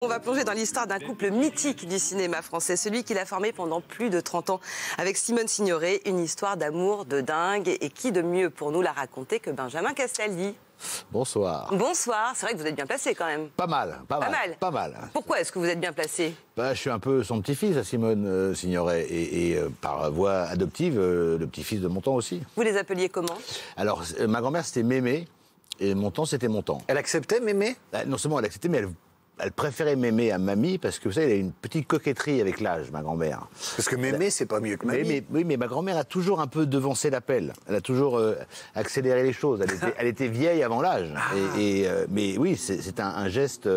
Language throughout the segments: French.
On va plonger dans l'histoire d'un couple mythique du cinéma français, celui qu'il a formé pendant plus de 30 ans avec Simone Signoret, une histoire d'amour de dingue. Et qui de mieux pour nous la raconter que Benjamin Castaldi? Bonsoir. Bonsoir, c'est vrai que vous êtes bien placé quand même. Pas mal. Pourquoi est-ce que vous êtes bien placé? Je suis un peu son petit-fils à Simone Signoret et par voie adoptive, le petit-fils de Montand aussi. Vous les appeliez comment? Alors, ma grand-mère c'était Mémé et Montand c'était Montand. Elle acceptait Mémé? Non seulement elle acceptait, mais elle préférait Mémé à Mamie parce que vous savez, elle a une petite coquetterie avec l'âge, ma grand-mère. Parce que Mémé, c'est pas mieux que Mamie. Oui, mais ma grand-mère a toujours un peu devancé l'appel. Elle a toujours accéléré les choses. Elle était vieille avant l'âge. Mais oui, c'est un geste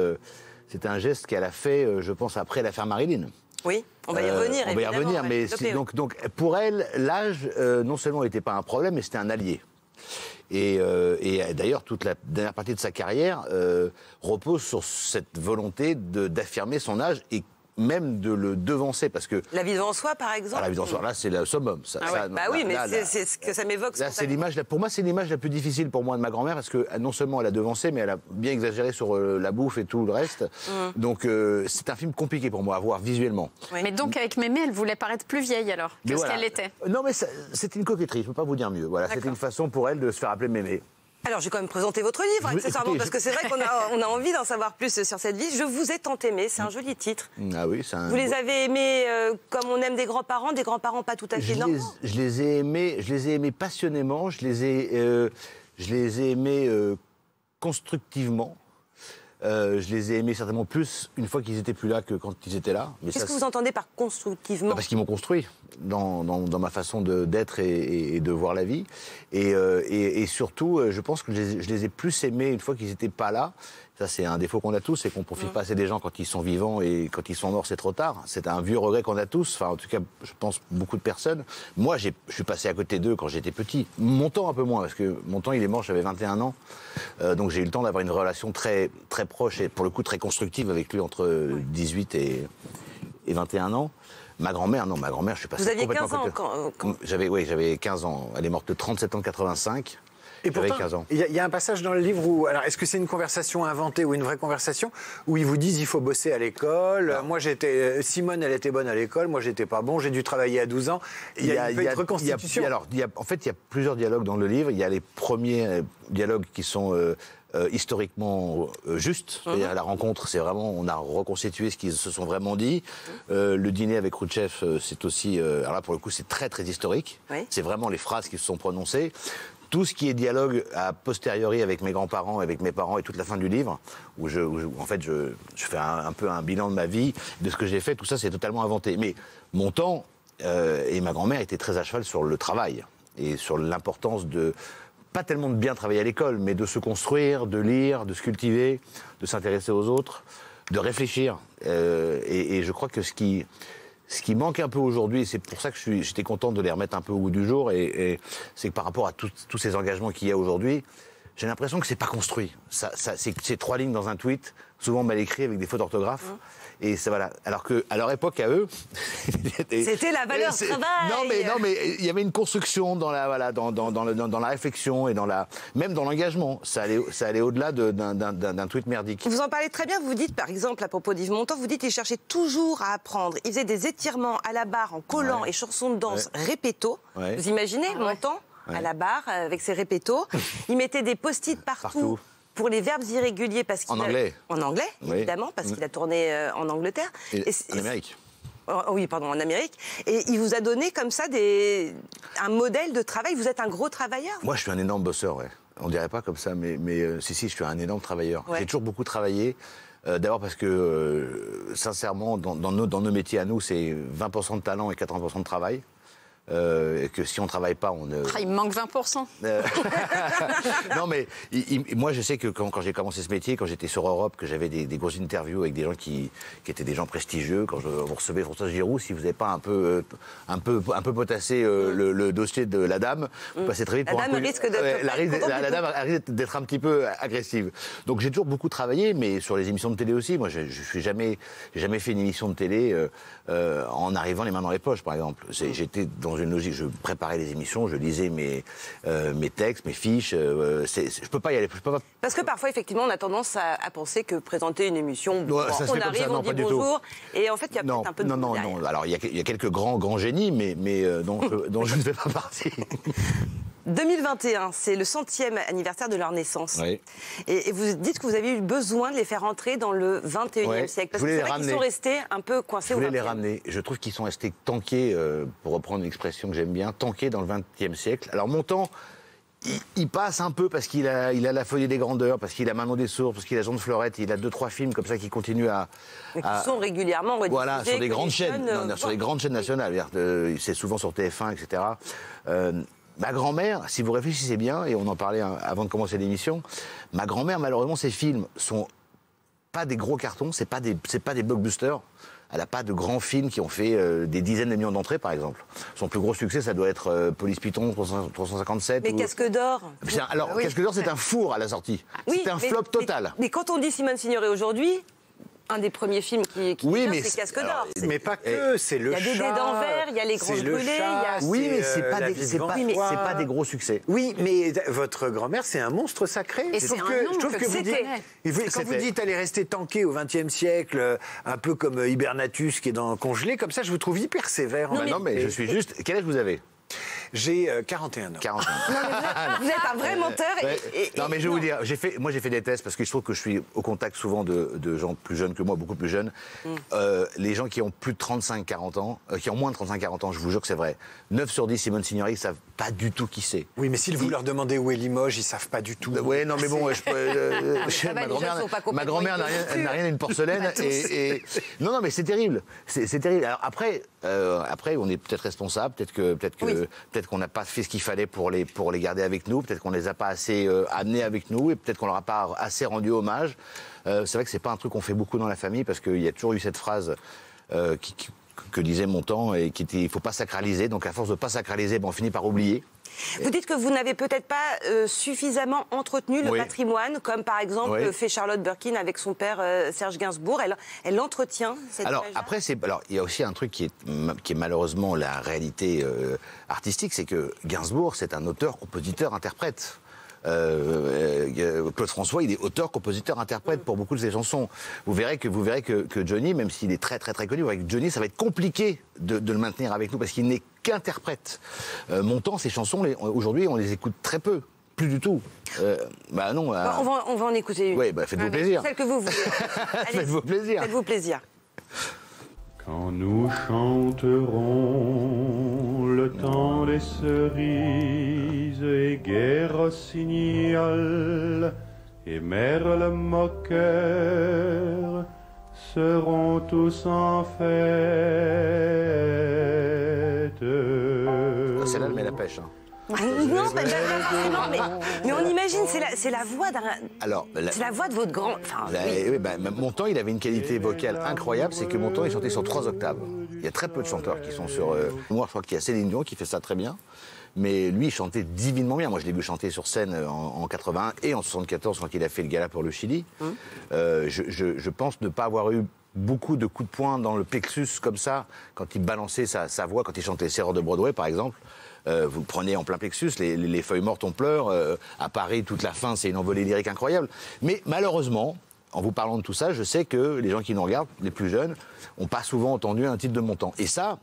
qu'elle a fait, je pense, après l'affaire Marilyn. Oui, on va y revenir. On va y revenir, mais donc pour elle, l'âge, non seulement n'était pas un problème, mais c'était un allié. Et d'ailleurs, toute la dernière partie de sa carrière repose sur cette volonté d'affirmer son âge et même de le devancer, parce que... La vie devant soi, par exemple? La vie devant soi, là, c'est le summum. C'est ce que ça m'évoque. Là, c'est l'image, pour moi, c'est l'image la plus difficile pour moi de ma grand-mère, parce que non seulement elle a devancé, mais elle a bien exagéré sur la bouffe et tout le reste. Donc, c'est un film compliqué pour moi à voir visuellement. Oui. Mais donc, avec Mémé, elle voulait paraître plus vieille, alors, que ce qu'elle était. Non, mais c'était une coquetterie, je ne peux pas vous dire mieux. Voilà, c'était une façon pour elle de se faire appeler Mémé. Alors, je vais quand même présenter votre livre, accessoirement, parce que c'est vrai qu'on a envie d'en savoir plus sur cette vie. Je vous ai tant aimé, c'est un joli titre. Ah oui, c'est un... Vous les avez aimés comme on aime des grands-parents pas tout à fait normaux? Je les ai aimés passionnément, je les ai aimés constructivement. Je les ai aimés certainement plus une fois qu'ils étaient plus là que quand ils étaient là. Qu'est-ce que vous entendez par constructivement? Parce qu'ils m'ont construit dans ma façon d'être et de voir la vie. Et surtout, je pense que je les ai plus aimés une fois qu'ils n'étaient pas là. Ça, c'est un défaut qu'on a tous, c'est qu'on ne profite pas assez des gens quand ils sont vivants et quand ils sont morts, c'est trop tard. C'est un vieux regret qu'on a tous, enfin en tout cas, je pense beaucoup de personnes. Moi, je suis passé à côté d'eux quand j'étais petit. Montand un peu moins, parce que Montand, il est mort, j'avais 21 ans. Donc j'ai eu le temps d'avoir une relation très, très proche et pour le coup très constructive avec lui entre 18 et 21 ans. Ma grand-mère, non, je suis passé complètement... Vous aviez 15 ans quand... J'avais 15 ans. Elle est morte le 30 septembre 85. Et pourtant, il y a un passage dans le livre où... Alors, est-ce que c'est une conversation inventée ou une vraie conversation où ils vous disent il faut bosser à l'école? Moi, Simone, elle était bonne à l'école. Moi, j'étais pas bon. J'ai dû travailler à 12 ans. Il y a une reconstitution. En fait, il y a plusieurs dialogues dans le livre. Il y a les premiers dialogues qui sont... historiquement juste, c'est-à-dire la rencontre, c'est vraiment, on a reconstitué ce qu'ils se sont vraiment dit. Le dîner avec Khrouchtchev, c'est aussi, alors là pour le coup c'est très très historique, c'est vraiment les phrases qui se sont prononcées. Tout ce qui est dialogue a posteriori avec mes grands-parents, avec mes parents et toute la fin du livre, où en fait je fais un peu un bilan de ma vie, de ce que j'ai fait, tout ça c'est totalement inventé. Mais Montand et ma grand-mère étaient très à cheval sur le travail et sur l'importance de... Pas tellement de bien travailler à l'école, mais de se construire, de lire, de se cultiver, de s'intéresser aux autres, de réfléchir. Et je crois que ce qui manque un peu aujourd'hui, et c'est pour ça que j'étais content de les remettre un peu au goût du jour, et c'est que par rapport à tous ces engagements qu'il y a aujourd'hui, j'ai l'impression que c'est pas construit. C'est 3 lignes dans un tweet, souvent mal écrit avec des fautes d'orthographe. Et ça, voilà. Alors qu'à leur époque, à eux... C'était la valeur travail. Non, mais il y avait une construction dans la réflexion et même dans l'engagement. Ça allait au-delà d'un tweet merdique. Vous en parlez très bien. Vous dites, par exemple, à propos d'Yves Montand, vous dites qu'il cherchait toujours à apprendre. Il faisait des étirements à la barre en collant et chansons de danse répéto. Vous imaginez, Montand à la barre avec ses répétos. Il mettait des post-it partout. Pour les verbes irréguliers, parce qu'il En anglais, évidemment, parce qu'il a tourné en Angleterre. En Amérique. Oui, pardon, en Amérique. Et il vous a donné comme ça un modèle de travail. Vous êtes un gros travailleur. Moi, je suis un énorme bosseur, ouais. On dirait pas comme ça, mais si, je suis un énorme travailleur. J'ai toujours beaucoup travaillé. D'abord parce que, sincèrement, dans nos métiers à nous, c'est 20% de talent et 80% de travail. Et que si on ne travaille pas, on ne... il me manque 20%. Non, mais moi, je sais que quand j'ai commencé ce métier, quand j'étais sur Europe, que j'avais des grosses interviews avec des gens qui étaient des gens prestigieux, quand vous recevez François Giroud, si vous n'avez pas un peu potassé le dossier de la dame, vous passez très vite pour la dame risque risque d'être un petit peu agressive. Donc j'ai toujours beaucoup travaillé, mais sur les émissions de télé aussi. Moi, j'ai jamais fait une émission de télé en arrivant les mains dans les poches, par exemple. J'étais dans dans une logique, je préparais les émissions, je lisais mes textes, mes fiches. Je peux pas y aller. Parce que parfois, effectivement, on a tendance à penser que présenter une émission, on arrive, on dit bonjour, et en fait, il y a peut-être un peu de... Non. Alors, il y a quelques grands génies, mais dont je ne fais pas partie. 2021, c'est le 100e anniversaire de leur naissance. Oui. Et vous dites que vous avez eu besoin de les faire entrer dans le 21e siècle. Parce que c'est vrai qu'ils sont restés un peu coincés au 20e. Je voulais les ramener. Je trouve qu'ils sont restés tankés, pour reprendre une expression que j'aime bien, tankés dans le 20e siècle. Alors Montand, il passe un peu parce qu'il a La Folie des Grandeurs, parce qu'il a Manon des Sourds, parce qu'il a Jean de Fleurette, il a 2-3 films comme ça qui continuent qui sont régulièrement rediffusés. Voilà, sur des grandes chaînes, sur des grandes chaînes nationales. C'est souvent sur TF1, etc. Ma grand-mère, si vous réfléchissez bien, et on en parlait avant de commencer l'émission, ma grand-mère, malheureusement, ses films sont pas des gros cartons, c'est pas des blockbusters. Elle n'a pas de grands films qui ont fait des dizaines de millions d'entrées, par exemple. Son plus gros succès, ça doit être Police Python 357. Mais Casque d'Or. Alors, Casque d'Or, c'est un four à la sortie. C'est un flop total. Mais quand on dit Simone Signoret aujourd'hui, un des premiers films qui c'est Casque d'Or. Mais pas que, c'est le chat. Il y a des dés d'envers, il y a Les Granges Brûlées. Oui, mais c'est pas des gros succès. Oui, mais votre grand-mère, c'est un monstre sacré. Et je trouve que vous dites, quand vous dites elle est restée tankée au XXe siècle, un peu comme Hibernatus qui est congelé, comme ça, je vous trouve hyper sévère. Non, mais je suis juste... Quel âge vous avez ? J'ai 41 ans. 41 ans. Vous êtes un vrai menteur. Non, mais je vais vous dire, j'ai fait des tests parce que je trouve que je suis au contact souvent de gens plus jeunes que moi, beaucoup plus jeunes. Les gens qui ont plus de 35-40 ans, qui ont moins de 35-40 ans, je vous jure que c'est vrai. 9 sur 10, Simone Signoret, ils savent pas du tout qui c'est. Oui, mais si vous leur demandez où est Limoges, ils savent pas du tout. Oui, non, mais bon, ma grand-mère n'a rien d'une porcelaine. Non, mais c'est terrible. C'est terrible. Alors après, on est peut-être responsable, peut-être qu'on n'a pas fait ce qu'il fallait pour les garder avec nous, peut-être qu'on les a pas assez amenés avec nous, et peut-être qu'on leur a pas assez rendu hommage. C'est vrai que c'est pas un truc qu'on fait beaucoup dans la famille, parce qu'il y a toujours eu cette phrase que disait Montand, et qui était, il faut pas sacraliser. Donc à force de pas sacraliser, on finit par oublier. Vous dites que vous n'avez peut-être pas suffisamment entretenu le patrimoine, comme par exemple fait Charlotte Burkin avec son père Serge Gainsbourg. Elle entretient cette Alors après, il y a aussi un truc qui est malheureusement la réalité artistique, c'est que Gainsbourg, c'est un auteur, compositeur, interprète. Claude François, il est auteur, compositeur, interprète pour beaucoup de ses chansons. Vous verrez que Johnny, même s'il est très très très connu, avec Johnny, ça va être compliqué de le maintenir avec nous parce qu'il n'est qu'interprète. Montand, ses chansons, aujourd'hui, on les écoute très peu. Plus du tout. Non. On va en écouter une. Oui, faites-vous plaisir. Celle que vous voulez. Faites-vous plaisir. Faites-vous plaisir. Quand nous chanterons le temps des cerises et guerre rossignol et merle moqueur seront tous en fête. C'est là le met la pêche. Non, pas forcément, mais on imagine, c'est la voix d'un. Alors, c'est la voix de votre grand. Montand, il avait une qualité vocale incroyable, c'est que Montand, il chantait sur 3 octaves. Il y a très peu de chanteurs qui sont sur. Moi, je crois qu'il y a Céline Dion qui fait ça très bien, mais lui, il chantait divinement bien. Moi, je l'ai vu chanter sur scène en 81 et en 74 quand il a fait le gala pour le Chili. Je pense ne pas avoir eu beaucoup de coups de poing dans le plexus comme ça quand il balançait sa voix, quand il chantait Serreur de Broadway, par exemple. Vous le prenez en plein plexus, les feuilles mortes, on pleure. À Paris, toute la fin, c'est une envolée lyrique incroyable. Mais malheureusement, en vous parlant de tout ça, je sais que les gens qui nous regardent, les plus jeunes, n'ont pas souvent entendu un titre de Montand. Et ça,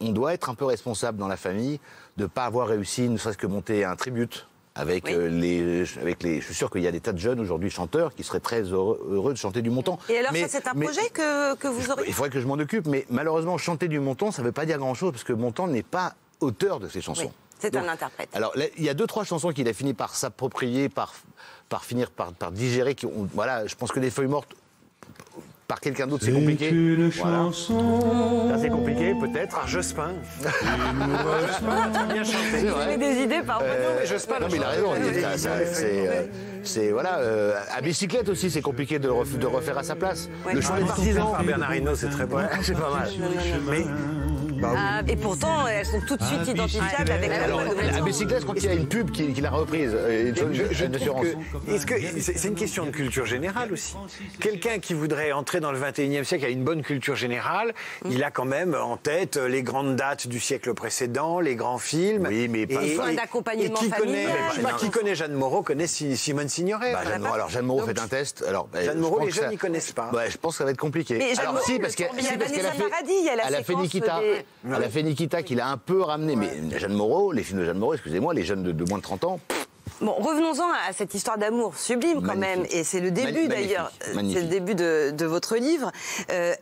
on doit être un peu responsable dans la famille de ne pas avoir réussi, ne serait-ce que monter un tribute. Je suis sûr qu'il y a des tas de jeunes aujourd'hui chanteurs qui seraient très heureux de chanter du Montand. Et alors ça, c'est un projet que vous aurez. Il faudrait que je m'en occupe, mais malheureusement, chanter du Montand, ça ne veut pas dire grand-chose, parce que Montand n'est pas auteur de ces chansons. Oui, c'est un interprète. Alors, il y a 2-3 chansons qu'il a fini par s'approprier, par finir par digérer. Voilà, je pense que Les Feuilles Mortes, par quelqu'un d'autre, c'est compliqué. Voilà. Ça, c'est compliqué, peut-être. Par Jospin. Bien chanté. Vous avez des idées par Jospin. Non, mais il a raison. C'est voilà. À bicyclette aussi, c'est compliqué de refaire à sa place. Ouais. Le chant des partisans. Par Bernard Hinault, c'est très bon. C'est pas mal. Mais Et pourtant, elles sont tout de suite identifiables avec la voix de La Vincent. bicyclette, je crois qu'il y a une pub qui l'a reprise. Est-ce que c'est une question de culture générale aussi? Quelqu'un qui voudrait entrer dans le 21e siècle a une bonne culture générale, il a quand même en tête les grandes dates du siècle précédent, les grands films. Oui, mais pas. Il faut un accompagnement familial. Qui connaît Jeanne Moreau connaît Simone Signoret. Jeanne Moreau fait un test. Jeanne Moreau, les jeunes n'y connaissent pas. Je pense que ça va être compliqué. Mais Jeanne Moreau, si, parce qu'elle a fait Nikita. Elle a fait Nikita qui l'a un peu ramené. Mais Jeanne Moreau, les films de Jeanne Moreau, excusez-moi, les jeunes de moins de 30 ans. Bon, revenons-en à cette histoire d'amour sublime quand même, et c'est le début d'ailleurs, c'est le début de votre livre.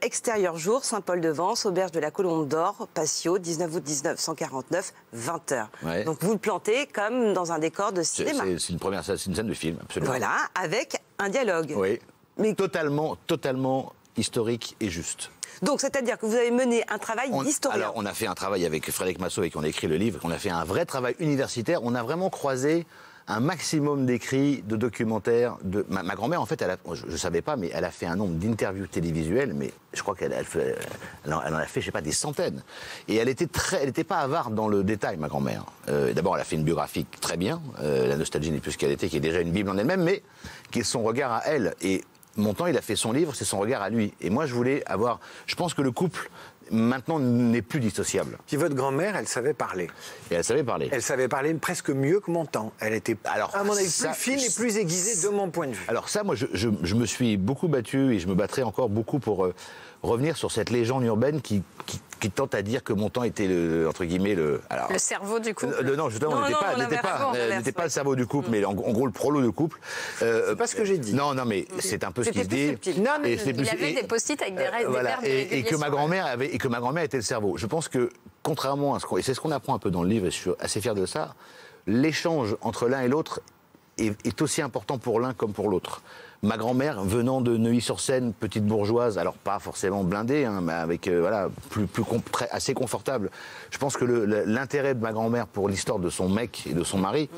Extérieur jour, Saint-Paul-de-Vence, auberge de la Colombe d'Or, Patio, 19 août 1949, 20h. Ouais. Donc vous le plantez comme dans un décor de cinéma. C'est une scène de film, absolument. Voilà, avec un dialogue. Oui, mais totalement historique et juste. Donc, c'est-à-dire que vous avez mené un travail d'historien. Alors, on a fait un travail avec Frédéric Massot, avec qui on a écrit le livre, on a fait un vrai travail universitaire, on a vraiment croisé un maximum d'écrits, de documentaires. Ma grand-mère, en fait, je ne savais pas, mais elle a fait un nombre d'interviews télévisuelles, mais je crois qu'elle en a fait, je ne sais pas, des centaines. Et elle n'était pas avare dans le détail, ma grand-mère. D'abord, elle a fait une biographie très bien, La nostalgie n'est plus ce qu'elle était, qui est déjà une Bible en elle-même, mais qui est son regard à elle. Et Montand, il a fait son livre, c'est son regard à lui. Et moi, je voulais avoir... Je pense que le couple, maintenant, n'est plus dissociable. Puis votre grand-mère, elle savait parler. Et elle savait parler. Elle savait parler presque mieux que Montand. Elle était, à mon avis, plus fine et plus aiguisée de mon point de vue. Alors ça, moi, je me suis beaucoup battu et je me battrai encore beaucoup pour revenir sur cette légende urbaine qui tente à dire que Montand était le cerveau du couple. Non, justement, n'était pas le cerveau du couple, mais en gros le prolo du couple. C'est pas ce que j'ai dit. Non, mais c'est un peu ce qu'il se dit. Il avait des post-it avec des verbes et que ma grand-mère était le cerveau. Je pense que, contrairement à et c'est ce qu'on apprend un peu dans le livre, et je suis assez fier de ça, l'échange entre l'un et l'autre est aussi important pour l'un comme pour l'autre. Ma grand-mère, venant de Neuilly-sur-Seine, petite bourgeoise, alors pas forcément blindée, mais avec assez confortable. Je pense que l'intérêt de ma grand-mère pour l'histoire de son mec et de son mari,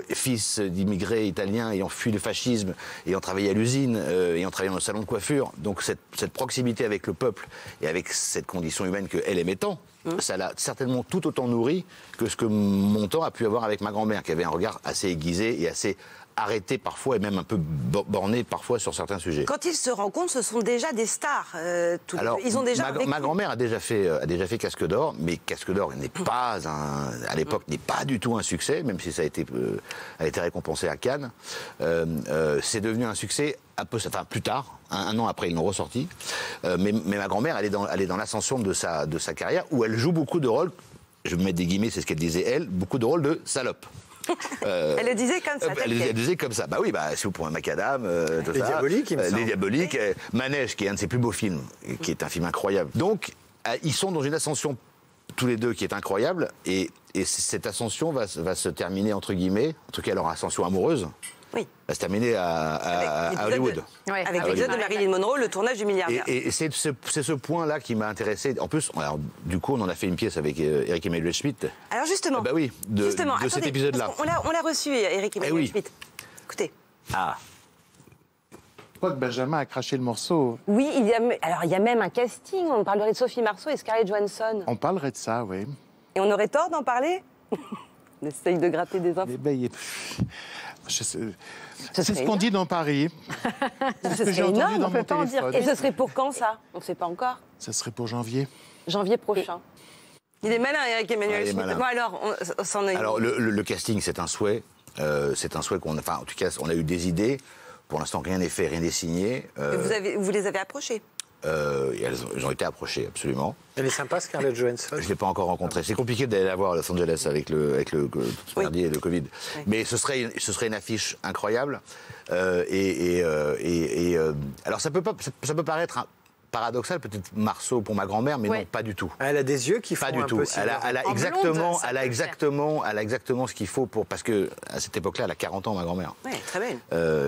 fils d'immigrés italiens ayant fui le fascisme, ayant travaillé à l'usine, ayant travaillé dans le salon de coiffure, donc cette proximité avec le peuple et avec cette condition humaine qu'elle aimait tant, ça l'a certainement tout autant nourri que ce que Montand a pu avoir avec ma grand-mère, qui avait un regard assez aiguisé et assez arrêté parfois et même un peu borné parfois sur certains sujets. Quand ils se rencontrent, ce sont déjà des stars. Alors, ils ont déjà ma grand-mère a déjà fait Casque d'Or, mais Casque d'Or n'est pas à l'époque n'est pas du tout un succès, même si ça a été récompensé à Cannes. C'est devenu un succès plus tard, un an après ils l'ont ressorti. Mais ma grand-mère, elle est dans l'ascension de sa carrière où elle joue beaucoup de rôles. Je vais me mettre des guillemets, c'est ce qu'elle disait elle, beaucoup de rôles de salope. Elle le disait comme ça. Elle disait comme ça. Bah oui, si vous prenez Macadam, tout Les ça. Diaboliques, il me semble. Les Diaboliques, Manège, qui est un de ses plus beaux films, qui est un film incroyable. Donc, ils sont dans une ascension tous les deux qui est incroyable, et cette ascension va se terminer entre guillemets, en tout cas leur ascension amoureuse. Oui. Va se terminer à Hollywood. Avec l'épisode de Marilyn Monroe, le tournage du Milliardaire. Et c'est ce point-là qui m'a intéressé. En plus, du coup, on en a fait une pièce avec Eric Emmanuel Schmitt. Alors justement, de cet épisode-là. On l'a reçu, Eric Emmanuel Schmitt. Écoutez. Je crois que Benjamin a craché le morceau. Oui, il y a même un casting. On parlerait de Sophie Marceau et Scarlett Johansson. On parlerait de ça, oui. Et on aurait tort d'en parler? On essaye de gratter des infos. C'est ce qu'on dit dans Paris. C'est ce que j'ai entendu dans mon téléphone. Et ce serait pour quand, ça? On ne sait pas encore. Ça serait pour janvier. Janvier prochain. Il est malin, Eric Emmanuel Schmitt. Bon, alors, le casting, c'est un souhait. C'est un souhait qu'on a... Enfin, en tout cas, on a eu des idées. Pour l'instant, rien n'est fait, rien n'est signé. Vous les avez approchés? Elles ont été approchées, absolument. Elle est sympa, Scarlett Johansson. Je ne l'ai pas encore rencontrée. C'est compliqué d'aller la voir à Los Angeles avec le merdier et le Covid. Oui. Mais ce serait une affiche incroyable. Alors ça peut paraître paradoxal, peut-être Marceau pour ma grand-mère, mais non, pas du tout. Elle a des yeux qui font pas du tout. Elle a exactement ce qu'il faut pour... Parce que à cette époque-là, elle a 40 ans, ma grand-mère. Oui, très belle.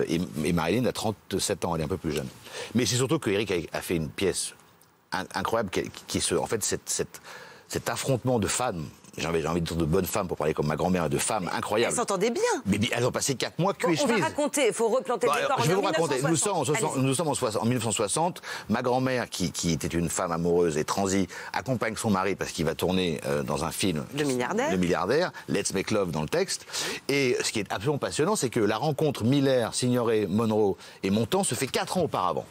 Et Marilyn a 37 ans, elle est un peu plus jeune. Mais c'est surtout que Eric a fait une pièce incroyable, en fait, cet affrontement de femmes j'ai envie de dire de bonnes femmes pour parler comme ma grand-mère, de femmes incroyables. Elles s'entendaient bien. Mais elles ont passé 4 mois cul et chemise. On va raconter, il faut replanter le décor. Je vais vous raconter. Nous sommes en 1960. Ma grand-mère, qui était une femme amoureuse et transie, accompagne son mari parce qu'il va tourner dans un film. Le milliardaire. Le milliardaire. Let's Make Love dans le texte. Et ce qui est absolument passionnant, c'est que la rencontre Miller, Signoret, Monroe et Montand se fait 4 ans auparavant.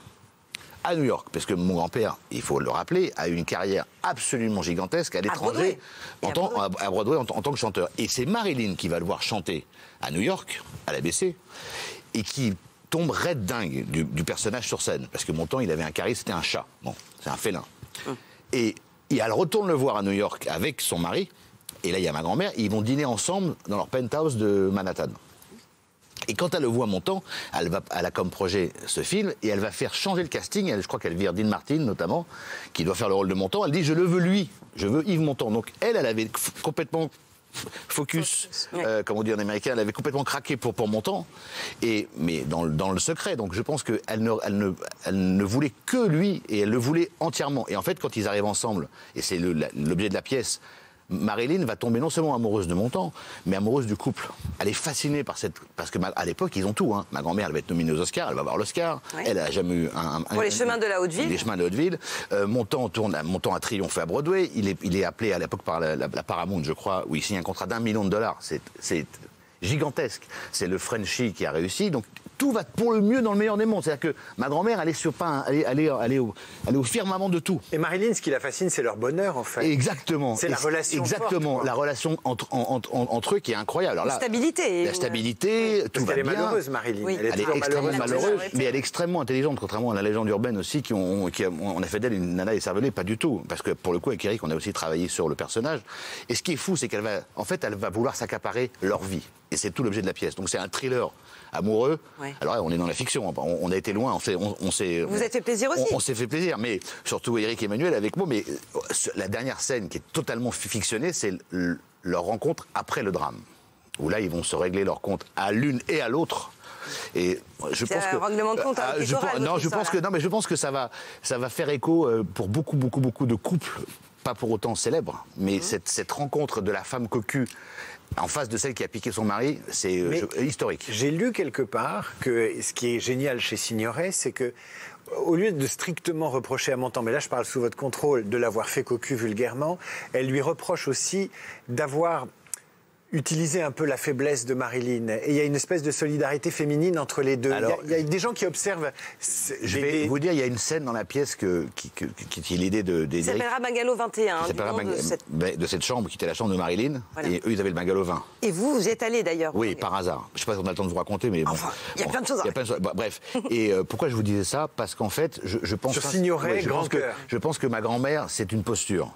À New York, parce que mon grand-père, il faut le rappeler, a eu une carrière absolument gigantesque à l'étranger, à Broadway en tant que chanteur. Et c'est Marilyn qui va le voir chanter à New York, à l'ABC, et qui tombe raide dingue du personnage sur scène. Parce que Montand, il avait un charisme, c'était un chat. Bon, c'est un félin. Et elle retourne le voir à New York avec son mari, et là, il y a ma grand-mère, et ils vont dîner ensemble dans leur penthouse de Manhattan. Et quand elle le voit Montand, elle a comme projet ce film et elle va faire changer le casting. Je crois qu'elle vire Dean Martin notamment, qui doit faire le rôle de Montand. Elle dit je le veux lui, je veux Yves Montand. Donc elle avait complètement focus, comme on dit en américain, elle avait complètement craqué pour Montand, mais dans le secret. Donc je pense qu'elle ne voulait que lui et elle le voulait entièrement. Et en fait, quand ils arrivent ensemble, et c'est l'objet de la pièce, Marilyn va tomber non seulement amoureuse de Montand, mais amoureuse du couple. Elle est fascinée par parce que à l'époque ils ont tout. Hein. Ma grand-mère, elle va être nominée aux Oscars, elle va avoir l'Oscar. Ouais. Elle a jamais eu pour les chemins de la Haute-Ville. Les chemins de la Haute-Ville. Montand a triomphé à Broadway. Il est appelé à l'époque par la Paramount, je crois, où il signe un contrat d'$1 million. C'est gigantesque. C'est le Frenchie qui a réussi. Donc tout va pour le mieux dans le meilleur des mondes. C'est-à-dire que ma grand-mère, elle est au firmament de tout. Et Marilyn, ce qui la fascine, c'est leur bonheur, en fait. Exactement. C'est la relation Exactement. forte, la relation entre eux qui est incroyable. Alors là, la stabilité, tout va bien. Elle est malheureuse, Marilyn. Oui. Elle est extrêmement malheureuse, mais elle est extrêmement intelligente, contrairement à la légende urbaine aussi, on a fait d'elle une nana écervelée, pas du tout. Parce que pour le coup, avec Eric, on a aussi travaillé sur le personnage. Et ce qui est fou, c'est elle va vouloir s'accaparer leur vie. Et c'est tout l'objet de la pièce. Donc c'est un thriller amoureux. Ouais. Alors là, on est dans la fiction. On a été loin. Vous êtes fait plaisir aussi. On s'est fait plaisir, mais surtout Eric et Emmanuel avec moi. Mais la dernière scène qui est totalement fictionnée, c'est leur rencontre après le drame, où là, ils vont se régler leur compte à l'une et à l'autre. Et je pense que règlement de compte je pense que ça va faire écho pour beaucoup de couples, pas pour autant célèbres, mais cette rencontre de la femme cocu en face de celle qui a piqué son mari, c'est historique. J'ai lu quelque part que ce qui est génial chez Signoret, c'est que au lieu de strictement reprocher à Montand, mais là je parle sous votre contrôle, de l'avoir fait cocu vulgairement, elle lui reproche aussi d'avoir utiliser un peu la faiblesse de Marilyn. Et il y a une espèce de solidarité féminine entre les deux. Alors, il y a des gens qui observent... Je vais vous dire, il y a une scène dans la pièce qui est l'idée de... Ça s'appellera Bungalow 21. Ça s'appellera de cette chambre qui était la chambre de Marilyn. Voilà. Et eux, ils avaient le Bungalow 20. Et vous y êtes allé d'ailleurs. Oui, par hasard. Je ne sais pas si on a le temps de vous raconter, mais... Enfin, il y a plein de choses à raconter. Bref. Et pourquoi je vous disais ça? Parce qu'en fait, je pense... Sur Signoret, grand cœur. Je pense que ma grand-mère, c'est une posture.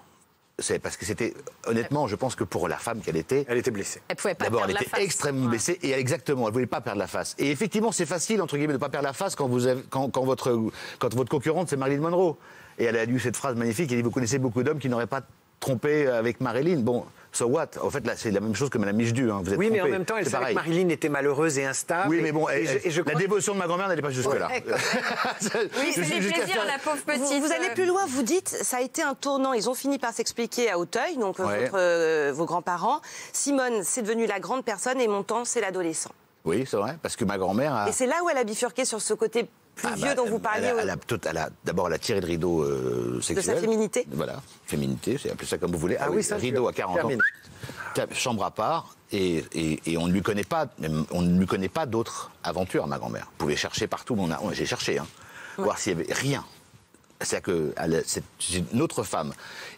C'est parce que c'était, honnêtement, je pense que pour la femme qu'elle était... Elle était blessée. Elle pouvait pas d'abord, perdre la face. D'abord, elle était extrêmement blessée et exactement, elle voulait pas perdre la face. Et effectivement, c'est facile, entre guillemets, de ne pas perdre la face quand votre concurrente, c'est Marilyn Monroe. Et elle a lu cette phrase magnifique, elle dit, vous connaissez beaucoup d'hommes qui n'auraient pas trompé avec Marilyn. Bon, so what? En fait, là, c'est la même chose que Madame Michedu. Hein. Vous êtes oui, trompé. Mais en même temps, elle savait que Marilyn était malheureuse et instable. Oui, mais bon, la dévotion de ma grand-mère n'allait pas jusque-là. Oui, c'est des plaisirs, la pauvre petite. Vous allez plus loin, vous dites, ça a été un tournant. Ils ont fini par s'expliquer à Auteuil, donc vos grands-parents. Simone, c'est devenu la grande personne et Montand, c'est l'adolescent. Oui, c'est vrai, parce que ma grand-mère a... Et c'est là où elle a bifurqué sur ce côté plus vieux dont vous parliez. D'abord, elle a tiré le rideau sexuel. De sa féminité. Voilà, féminité, c'est appelé ça comme vous voulez. Ah oui, ça, rideau à 40 ans. Chambre à part, et on ne lui connaît pas d'autres aventures, ma grand-mère. Vous pouvez chercher partout, mais j'ai cherché, voir s'il y avait rien. C'est-à-dire que c'est une autre femme.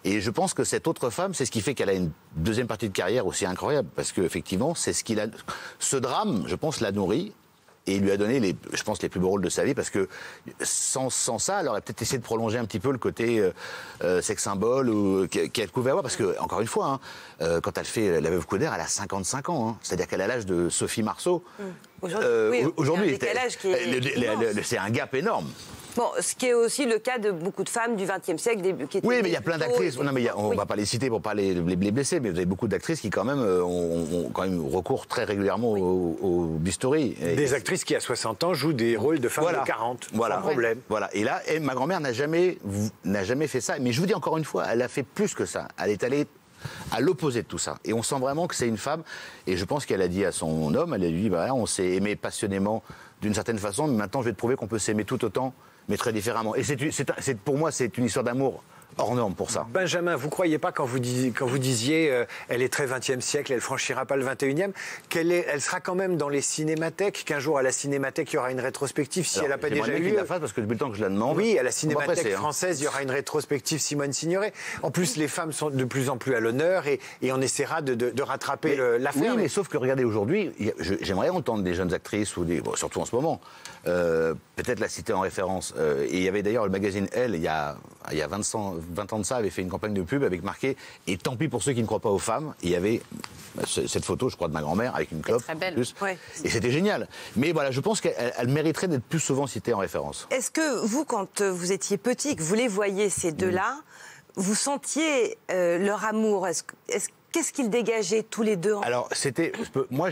Et je pense que cette autre femme, c'est ce qui fait qu'elle a une deuxième partie de carrière aussi incroyable. Parce qu'effectivement, c'est ce drame, je pense, l'a nourrie. Et il lui a donné, je pense, les plus beaux rôles de sa vie, parce que sans ça, elle aurait peut-être essayé de prolonger un petit peu le côté sex symbole qu'elle pouvait avoir. Parce que, encore une fois, quand elle fait La Veuve Cloutaire, elle a 55 ans. Hein. C'est-à-dire qu'elle a l'âge de Sophie Marceau. Aujourd'hui, c'est un gap énorme. Bon, ce qui est aussi le cas de beaucoup de femmes du XXe siècle. Oui, mais il y a plein d'actrices. Non, mais on ne va pas les citer pour pas les blesser, mais vous avez beaucoup d'actrices qui, quand même, ont quand même recours très régulièrement au bistouri. Des actrices qui, à 60 ans, jouent des rôles de femmes de 40, sans problème. Voilà. Et là, ma grand-mère n'a jamais fait ça. Mais je vous dis encore une fois, elle a fait plus que ça. Elle est allée à l'opposé de tout ça. Et on sent vraiment que c'est une femme, et je pense qu'elle a dit à son homme, elle a dit, bah, on s'est aimé passionnément d'une certaine façon, mais maintenant je vais te prouver qu'on peut s'aimer tout autant, mais très différemment. Et pour moi, c'est une histoire d'amour hors norme pour ça. Benjamin, vous croyez pas quand vous disiez elle est très 20e siècle, elle franchira pas le 21e, elle sera quand même dans les cinémathèques, qu'un jour à la cinémathèque il y aura une rétrospective si elle n'a pas déjà eu la phase parce que depuis le temps que je la demande. Oui, à la cinémathèque française, il y aura une rétrospective Simone Signoret. En plus, les femmes sont de plus en plus à l'honneur et on essaiera de rattraper l'affaire. Oui, mais sauf que regardez aujourd'hui, j'aimerais entendre des jeunes actrices ou surtout en ce moment. Peut-être la citer en référence. Et il y avait d'ailleurs le magazine Elle, il y a 20 ans de ça, avait fait une campagne de pub avec marqué « Et tant pis pour ceux qui ne croient pas aux femmes ». Et il y avait cette photo, je crois, de ma grand-mère avec une clope. Très belle. Plus. Ouais. Et c'était génial. Mais voilà, je pense qu'elle mériterait d'être plus souvent citée en référence. Est-ce que vous, quand vous étiez petit, que vous les voyiez, ces deux-là, vous sentiez leur amour? Qu'est-ce qu'ils dégageaient tous les deux? Alors, moi,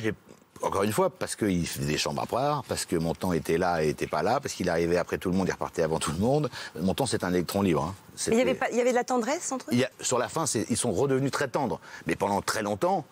encore une fois, parce qu'il faisait des chambres à part, parce que mon temps était là et n'était pas là, parce qu'il arrivait après tout le monde et repartait avant tout le monde. Mon temps, c'est un électron libre. Hein. Il y avait de la tendresse entre eux? Sur la fin, ils sont redevenus très tendres. Mais pendant très longtemps,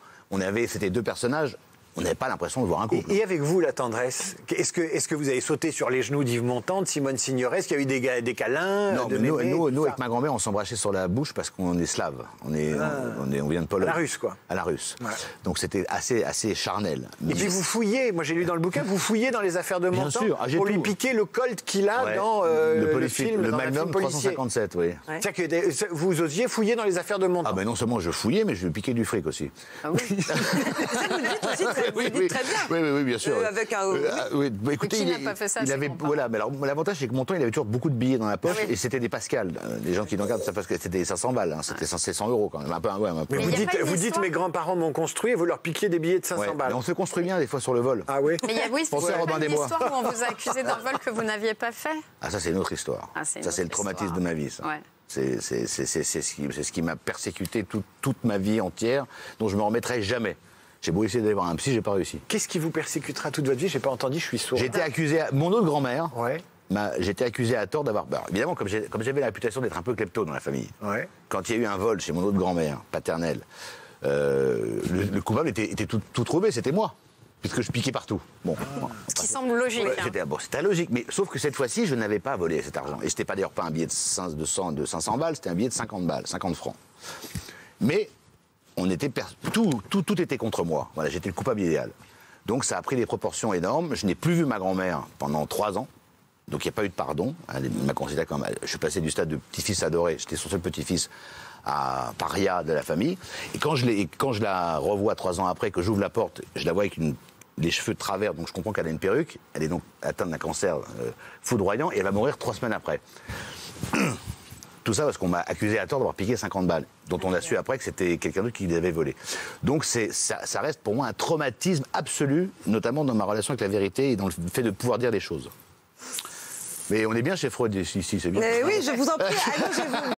c'était deux personnages. On n'avait pas l'impression de voir un couple. Et avec vous, la tendresse, est-ce que vous avez sauté sur les genoux d'Yves Montand, de Simone Signoret? Est-ce qu'il y a eu des câlins? Non, mais nous, avec ma grand-mère, on s'embrassait sur la bouche parce qu'on est slave. On vient de Pologne. À la russe, quoi. À la russe. Ouais. Donc c'était assez charnel. Et puis vous fouillez, moi j'ai lu dans le bouquin, vous fouillez dans les affaires de Montand pour lui piquer le colt qu'il a dans le film. Le Magnum 357, oui. Ouais. C'est-à-dire que vous osiez fouiller dans les affaires de Montand? Ah ben non seulement je fouillais, mais je lui piquais du fric aussi. Ah oui. Ça, vous le dites aussi vous le dites très bien. Oui, bien sûr. Avec un... écoutez, qui n'a pas fait ça, il avait, voilà, mais alors, l'avantage, c'est que Montand, il avait toujours beaucoup de billets dans la poche, et c'était des Pascal. Les gens qui nous regardent, parce que c'était 500 balles, hein, c'était 100 euros quand même. Un peu. Mais vous dites, mes grands-parents m'ont construit, et vous leur piquiez des billets de 500 balles. Mais on se construit bien des fois sur le vol. Ah oui? Mais il y a une histoire où on vous a accusé d'un vol que vous n'aviez pas fait. Ah, ça, c'est une autre histoire. Ça, c'est le traumatisme de ma vie, ça. Ouais. C'est ce qui m'a persécuté toute ma vie entière, dont je me remettrai jamais. J'ai beau essayer d'aller voir un psy, j'ai pas réussi. Qu'est-ce qui vous persécutera toute votre vie? J'ai pas entendu, je suis sourd. J'ai été accusé, mon autre grand-mère, ouais. J'ai été accusé à tort d'avoir... Évidemment, comme j'avais la réputation d'être un peu klepto dans la famille, ouais. Quand il y a eu un vol chez mon autre grand-mère, paternelle, le coupable était tout trouvé, c'était moi. Puisque je piquais partout. Bon, ce qui semble logique. Ouais, c'était logique, mais sauf que cette fois-ci, je n'avais pas volé cet argent. Et c'était pas d'ailleurs pas un billet de 500 balles, c'était un billet de 50 balles, 50 francs. Mais tout était contre moi. Voilà, j'étais le coupable idéal. Donc ça a pris des proportions énormes. Je n'ai plus vu ma grand-mère pendant 3 ans. Donc il n'y a pas eu de pardon. Elle m'a considéré comme... Je suis passé du stade de petit-fils adoré, j'étais son seul petit-fils, à paria de la famille. Et quand je la revois 3 ans après, que j'ouvre la porte, je la vois avec les cheveux de travers, donc je comprends qu'elle a une perruque. Elle est donc atteinte d'un cancer foudroyant et elle va mourir 3 semaines après. Tout ça parce qu'on m'a accusé à tort d'avoir piqué 50 balles, dont on a su après que c'était quelqu'un d'autre qui les avait volés. Donc ça reste pour moi un traumatisme absolu, notamment dans ma relation avec la vérité et dans le fait de pouvoir dire des choses. Mais on est bien chez Freud ici, c'est bien. Oui, je vous en prie, allongez-vous.